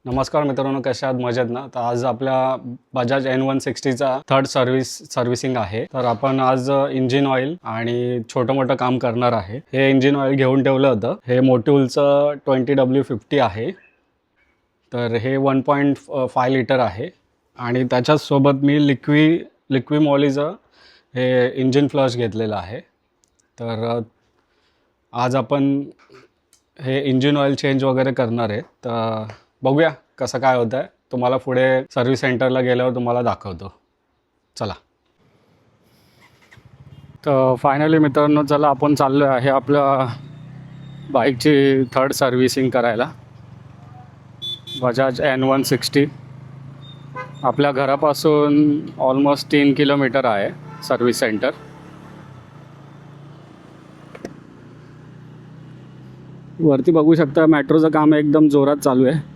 नमस्कार मित्रांनो, कशा आहात? मजेत ना? तर आज आपल्या बजाज N160चा थर्ड सर्व्हिसिंग आहे. तर आपण आज इंजिन ऑइल आणि छोटं मोठं काम करणार आहे. हे इंजिन ऑइल घेऊन ठेवलं होतं. हे मोटिव्हलचं 20W50 आहे. तर हे 1.5 लिटर आहे आणि त्याच्यासोबत मी लिक्विमॉलीचं हे इंजिन फ्लश घेतलेलं आहे. तर आज आपण हे इंजिन ऑइल चेंज वगैरे करणार आहे. तर बघूया कसं काय होतं आहे. तुम्हाला पुढे सर्व्हिस सेंटरला गेल्यावर तुम्हाला दाखवतो. चला. तर फायनली मित्रांनो, चला आपण चाललो आहे आपल्या बाईकची थर्ड सर्व्हिसिंग करायला. बजाज N160 आपल्या घरापासून ऑलमोस्ट 3 किलोमीटर आहे सर्व्हिस सेंटर. वरती बघू शकता मेट्रोचं काम एकदम जोरात चालू आहे.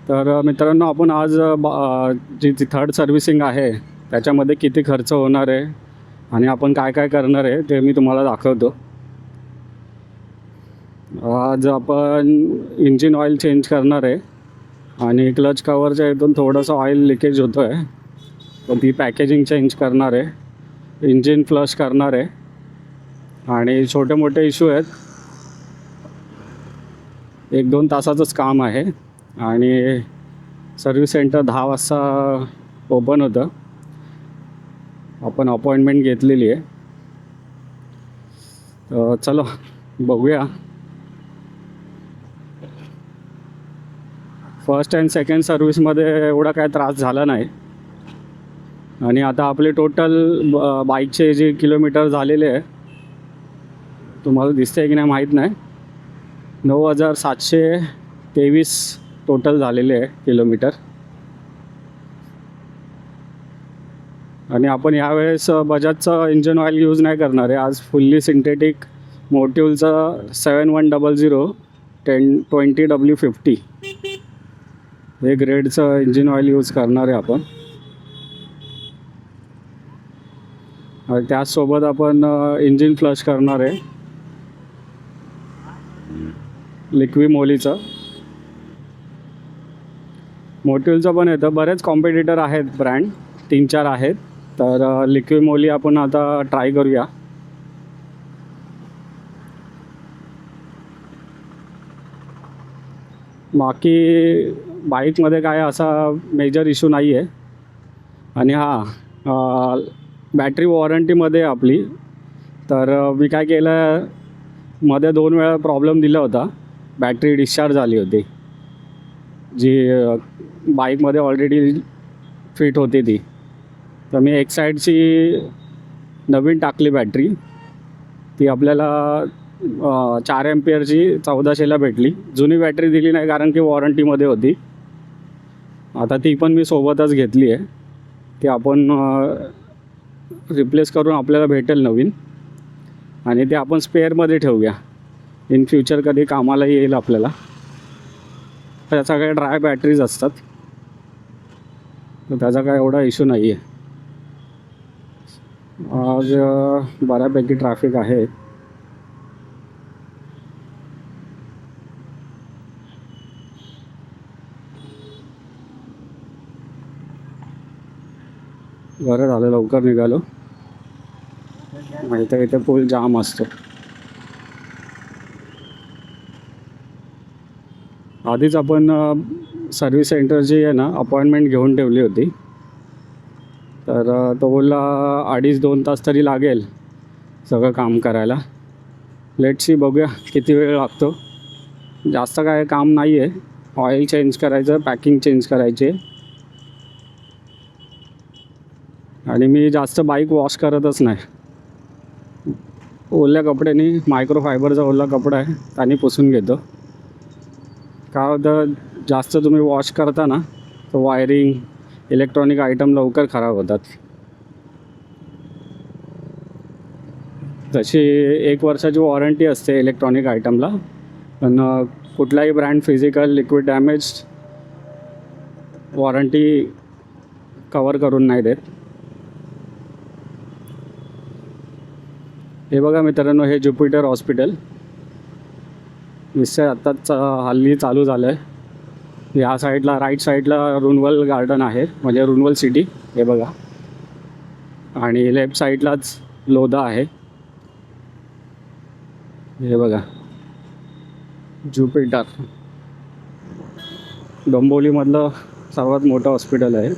तर मित्रांनो, आपण आज जी थर्ड सर्व्हिसिंग आहे त्याच्यामध्ये किती खर्च होणार आहे आणि आपण काय काय करणार आहे ते मी तुम्हाला दाखवतो. आज आपण इंजिन ऑइल चेंज करणार आहे आणि क्लच कवरच्या इथून थोडंसं ऑइल लिकेज होतं आहे, तर ती पॅकेजिंग चेंज करणार आहे, इंजिन फ्लश करणार आहे आणि छोटे मोठे इश्यू आहेत. 1-2 तासाचंच काम आहे आणि सर्व्हिस सेंटर 10 वाजता ओपन होतं. आपण अपॉइंटमेंट घेतलेली आहे. चलो बघूया. फर्स्ट अँड सेकंड सर्व्हिसमध्ये एवढा काय त्रास झाला नाही आणि आता आपले टोटल बाईकचे जे किलोमीटर झालेले आहे तुम्हाला दिसते की नाही माहीत नाही, 9,723 टोटल झालेले आहे किलोमीटर. आणि आपण यावेळेस बजाजचं इंजिन ऑइल यूज नाही करणार आहे. आज फुल्ली सिंथेटिक मोटिव्हलचं 7100 20W50 हे ग्रेडचं इंजिन ऑइल यूज करणार आहे आपण. आणि त्याचसोबत आपण इंजिन फ्लश करणार आहे लिक्विमॉलीचं. मोटिव्हलचं पण येतं. बरेच कॉम्पिटिटर आहेत, ब्रँड 3-4 आहेत. तर लिक्विमॉली आपण आता ट्राय करूया. बाकी बाईकमध्ये काय असा मेजर इश्यू नाही आहे. आणि बॅटरी वॉरंटीमध्ये आपली. तर मी काय केलं, मध्ये 2 वेळा प्रॉब्लेम दिला होता. बॅटरी डिस्चार्ज झाली होती जी बाईकमध्ये ऑलरेडी फिट होती ती. तर मी एक साईडची नवीन टाकली बॅटरी. ती आपल्याला 4 एम्पियरची 1400ला भेटली. जुनी बॅटरी दिली नाही कारण की वॉरंटीमध्ये होती. आता ती पण मी सोबतच घेतली आहे. ती आपण रिप्लेस करून आपल्याला भेटेल नवीन आणि ते आपण स्पेअरमध्ये ठेवूया. इन फ्युचर कधी कामाला येईल आपल्याला. त्याचा काही ड्राय बॅटरीज असतात, तर त्याचा काय एवढा इश्यू नाही आहे. आज बऱ्यापैकी ट्रॅफिक आहे. बरं झालं लवकर निघालो, माहिती आहे इथे फुल जाम असतो. आधीच आपण सर्व्हिस सेंटरची आहे ना अपॉइंटमेंट घेऊन ठेवली होती. तर तो बोलला 2.5-2 तास तरी लागेल सगळं काम करायला. लेट्स सी, बघूया किती वेळ लागतो. जास्त काय काम नाही आहे. ऑइल चेंज करायचं, पॅकिंग चेंज करायचे. आणि मी जास्त बाईक वॉश करतच नाही. ओल्या कपड्याने, मायक्रोफायबरचा ओला कपडा आहे त्याने पुसून घेतो. काय होतं, जास्त तुम्ही वॉश करता ना तर वायरिंग, इलेक्ट्रॉनिक आयटम लवकर खराब होतात. तशी 1 वर्षाची वॉरंटी असते इलेक्ट्रॉनिक आयटमला, पण कुठलाही brand physical liquid damage warranty cover करून नाही देत. हे बघा मित्रांनो, हे ज्युपिटर हॉस्पिटल विषय आत्ताच हल्ली चालू झालं आहे. या साईडला राईट साईडला रुनवल गार्डन आहे, म्हणजे रुनवल सिटी हे बघा. आणि लेफ्ट साईडलाच लोधा आहे हे बघा. ज्युपिटर डोंबिवलीमधलं सर्वात मोठं हॉस्पिटल आहे.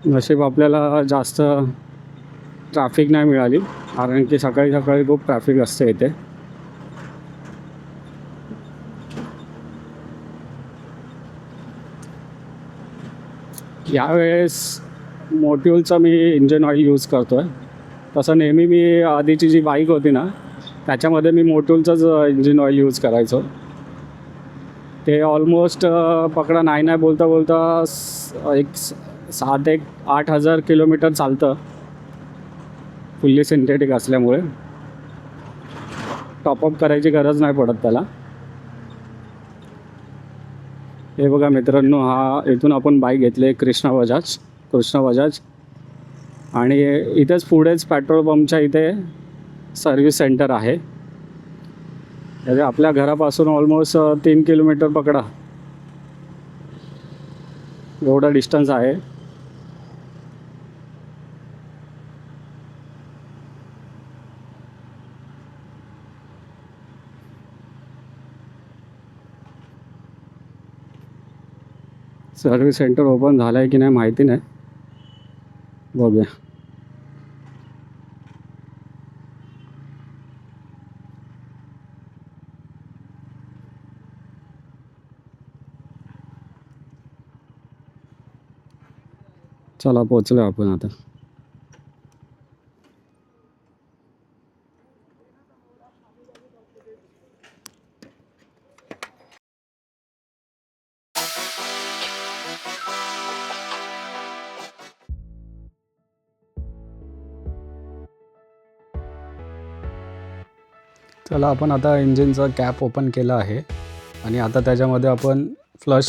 नशीब आपल्याला जास्त ट्रॅफिक नाही मिळाली, कारण की सकाळी सकाळी खूप ट्रॅफिक असते इथे. यावेळेस मोटिव्हलचा मी इंजिन ऑइल यूज करतो आहे. तसं नेहमी मी आधीची जी बाईक होती ना, त्याच्यामध्ये मी मोटिव्हलचंच इंजिन ऑइल यूज करायचो. ते ऑलमोस्ट पकडा नाही बोलता बोलता एक 7-8 हजार किलोमीटर चालतं, फुल्ली सिंथेटिक असल्यामुळे टॉपअप करायची गरज नाही पडत त्याला. हे बघा मित्रांनो, इथून आपण बाईक घेतली आहे कृष्णा बजाज. आणि इथेच पुढेच पेट्रोल पंपच्या इथे सर्व्हिस सेंटर आहे. म्हणजे आपल्या घरापासून ऑलमोस्ट 3 किलोमीटर पकडा, एवढा डिस्टन्स आहे. सर्व्हिस सेंटर ओपन झालं आहे की नाही माहिती नाही, बघूया. चला पोचलो आपण आता. चला आपण आता इंजिनचा कॅप ओपन केला आहे आणि आता त्याच्यामध्ये आपण फ्लश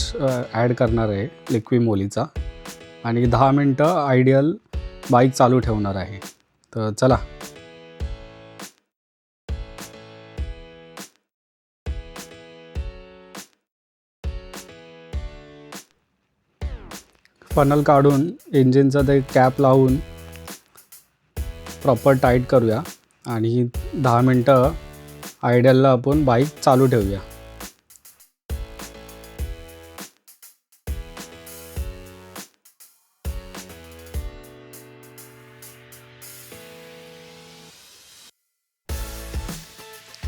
ॲड करणार आहे लिक्विड मोलीचा. आणि 10 मिनटं आयडियल बाईक चालू ठेवणार आहे. तर चला. फनल काढून इंजिनचं ते कॅप लावून प्रॉपर टाईट करूया आणि 10 मिनटं आयडियलला आपण बाईक चालू ठेवूया.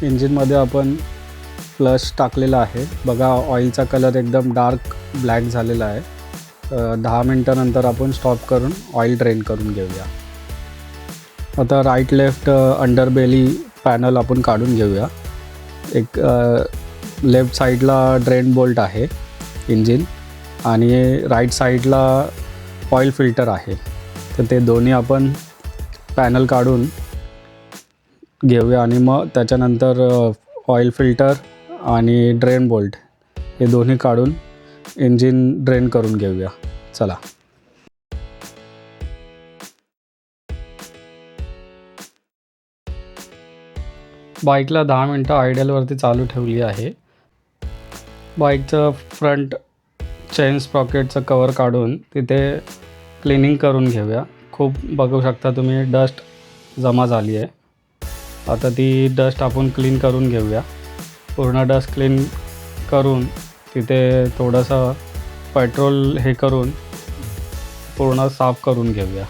इंजिनमध्ये आपण फ्लश टाकलेला आहे बघा. ऑइलचा कलर एकदम डार्क ब्लॅक झालेला आहे. 10 मिनटानंतर आपण स्टॉप करून ऑइल ड्रेन करून घेऊया. आता राईट लेफ्ट अंडरबेली पॅनल आपण काढून घेऊया. एक लेफ्ट साईडला ड्रेन बोल्ट आहे इंजिन, आणि राईट साईडला ऑइल फिल्टर आहे. तर ते दोन्ही आपण पॅनल काढून घेऊया आणि मग त्याच्यानंतर ऑइल फिल्टर आणि ड्रेन बोल्ट हे दोन्ही काढून इंजिन ड्रेन करून घेऊया. चला. बाईकला 10 मिनटं आयडियलवरती चालू ठेवली आहे. बाईकचं फ्रंट चेन स्प्रॉकेटचं कवर काढून तिथे क्लिनिंग करून घेऊया. खूप बघू शकता तुम्ही डस्ट जमा झाली आहे. आता ती डस्ट आपण क्लीन करून घेऊया. पूर्ण डस्ट क्लीन करून तिथे थोडंसं पेट्रोल हे करून पूर्ण साफ करून घेऊया.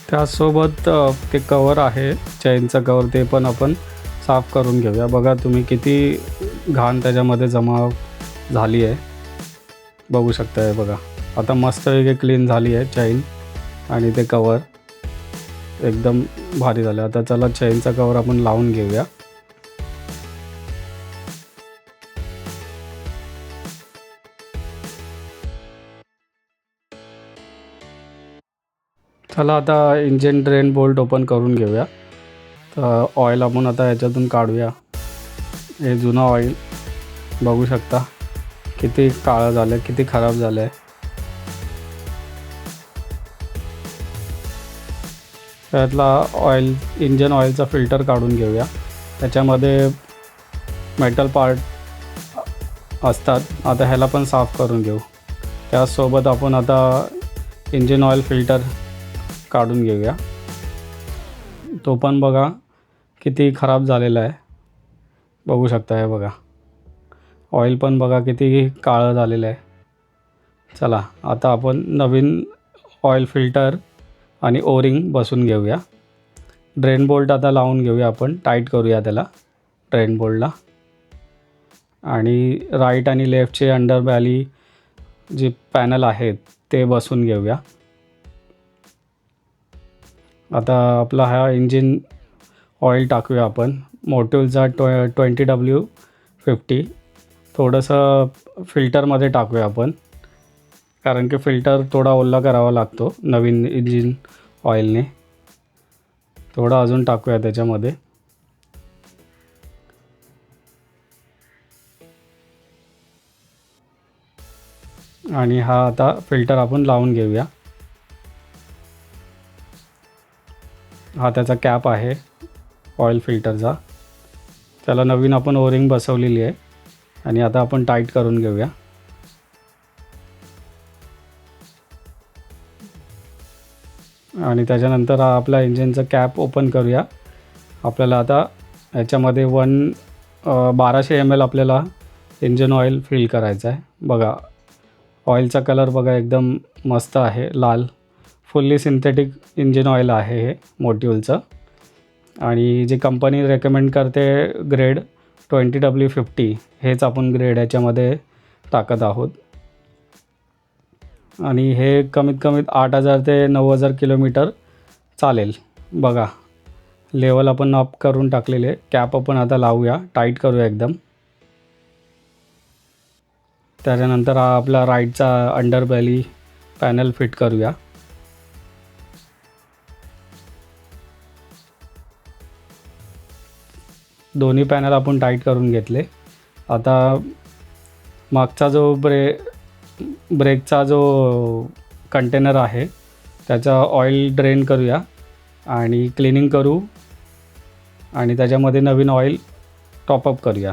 त्यासोबत ते कवर आहे चेनचं कवर, ते पण आपण साफ करून घेऊया. बघा तुम्ही किती घाण त्याच्यामध्ये जमा झाली आहे, बघू शकता आहे बघा. आता मस्तपैकी क्लीन झाली आहे चेन आणि ते कवर एकदम भारी झालं. आता चला चेनचा कवर आपण लावून घेऊया. चला आता इंजिन ड्रेन बोल्ट ओपन करून घेऊया. तर ऑइल आपण आता याच्यातून काढूया. हे जुनं ऑइल बघू शकता किती काळं झालं आहे, किती खराब झालं आहे. त्यातला ऑइल इंजन ऑइलचा फिल्टर काढून घेऊया. त्याच्यामध्ये मेटल पार्ट असतात. आता ह्याला पण साफ करून घेऊ. त्याचसोबत आपण आता इंजिन ऑइल फिल्टर काढून घेऊया. तो पण बघा किती खराब झालेला आहे, बघू शकता. हे बघा ऑइल पण बघा किती काळं झालेलं आहे. चला आता आपण नवीन ऑइल फिल्टर आणि ओरिंग बसून घेऊया. ड्रेन बोल्ट आता लावून घेऊया. आपण टाईट करूया त्याला ड्रेन बोल्टला. आणि राईट आणि लेफ्टचे अंडरबॅली जे पॅनल आहेत ते बसून घेऊया. आता आपला हा इंजिन ऑइल टाकूया आपण. मोटिवचा 20W50 थोडंसं फिल्टरमध्ये टाकूया आपण, कारण की फिल्टर थोडा ओला करावा लागतो नवीन इंजिन ऑइलने. थोडं अजून टाकूया त्याच्यामध्ये. आणि हा आता फिल्टर आपण लावून घेऊया. हा त्याचा कॅप आहे ऑइल फिल्टरचा. त्याला नवीन आपण ओरिंग बसवलेली आहे आणि आता आपण टाईट करून घेऊया. आणि त्याच्यानंतर हा आपला इंजिनचा कॅप ओपन करूया. आपल्याला आता याच्यामध्ये 1200 ml आपल्याला इंजिन ऑइल फिल करायचं आहे. बघा ऑइलचा कलर बघा एकदम मस्त आहे, लाल. फुल्ली सिंथेटिक इंजिन ऑइल आहे हे मोटिवचं. आणि जे कंपनी रेकमेंड करते ग्रेड 20W50 हेच आपण ग्रेड याच्यामध्ये टाकत आहोत. आणि हे कमीत कमीत 8000 ते 9000 किलोमीटर चालेल. बघा लेवल आपण अप करून टाकलेले. कॅप आपण आता लावूया, टाईट करूया एकदम. त्याच्यानंतर हा आपला राईटचा अंडरबॅली पॅनल फिट करूया. दोन्ही पॅनल आपण टाईट करून घेतले. आता मागचा जो ब्रेकचा जो कंटेनर आहे त्याचा ऑइल ड्रेन करूया आणि क्लिनिंग करू आणि त्याच्यामध्ये नवीन ऑइल टॉपअप करूया.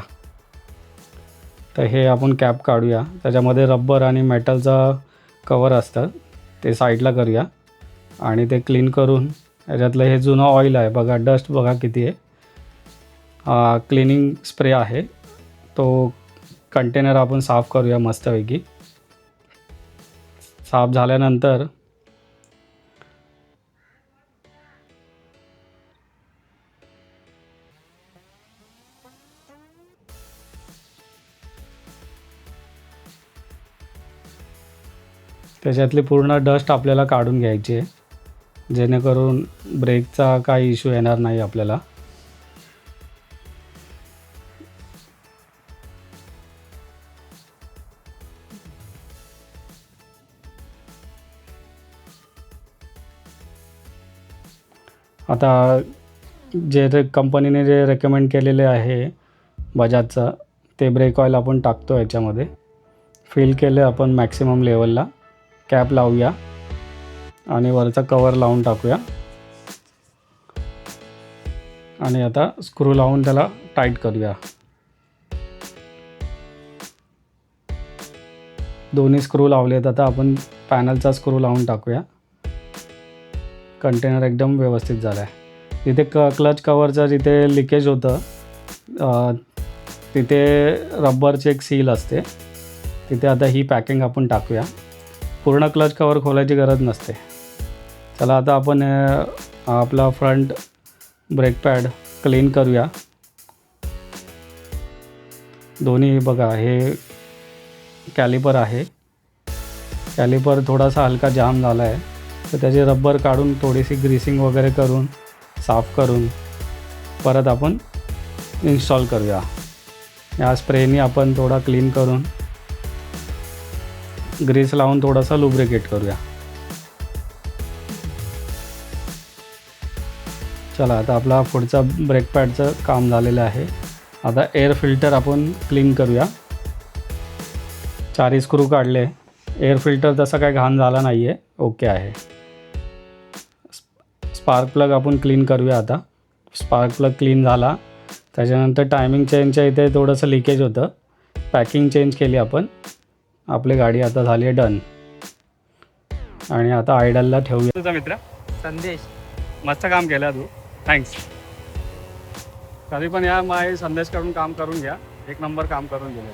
तर हे आपण कॅप काढूया. त्याच्यामध्ये रबर आणि मेटलचा कवर असतं ते साईडला करूया आणि ते क्लीन करून याच्यातलं हे जुनं ऑइल आहे बघा, डस्ट बघा किती आहे. क्लिनिंग स्प्रे आहे तो कंटेनर आपण साफ करूया मस्तपैकी. साफ झाल्यानंतर त्याच्यातली पूर्ण डस्ट आपल्याला काढून घ्यायची आहे, जेणेकरून ब्रेकचा काही इश्यू येणार नाही आपल्याला. आता जे कंपनीने जे रेकमेंड केलेले आहे बजाजचं ते ब्रेक ऑइल आपण टाकतो याच्यामध्ये. फिल केले आपण मॅक्सिमम लेवलला. कॅप लावूया आणि वरचा कवर लावून टाकूया. आणि आता स्क्रू लावून त्याला टाईट करूया. दोन्ही स्क्रू लावलेत. आता आपण पॅनलचा स्क्रू लावून टाकूया. कंटेनर एकदम व्यवस्थित झाला आहे. तिथे क्लच कवरचं जिथे लिकेज होतं तिथे रबरची एक सील असते, तिथे आता ही पॅकिंग आपण टाकूया. पूर्ण क्लच कवर खोलायची गरज नसते. चला आता आपण आपला फ्रंट ब्रेक पॅड क्लीन करूया. दोन्ही बघा हे कॅलिपर आहे. कॅलिपर थोडासा हलका जाम झाला आहे, तर त्याचे रबर काढून थोडीशी ग्रीसिंग वगैरे करून साफ करून परत आपण इन्स्टॉल करूया. या स्प्रेनी आपण थोडा क्लीन करून ग्रीस लावून थोडासा लुब्रिकेट करूया. चला आता आपला पुढचा ब्रेक पॅडचं काम झालेलं आहे. आता एअर फिल्टर आपण क्लीन करूया. 4 स्क्रू काढले. एअर फिल्टर तसा काही घाण झाला नाही आहे, ओके आहे. स्पार्क प्लग आपण क्लीन करूया. आता स्पार्क प्लग क्लीन झाला. त्याच्यानंतर टायमिंग चेंजच्या इथे थोडंसं लिकेज होतं, पॅकिंग चेंज केली आपण. आपली गाडी आता झाली आहे डन. आणि आता आयडलला ठेवूया. तुझा मित्र संदेश, मस्त काम केलं तू, थँक्स. कधी पण या संदेशकडून काम करून घ्या, एक नंबर काम करून गेलं.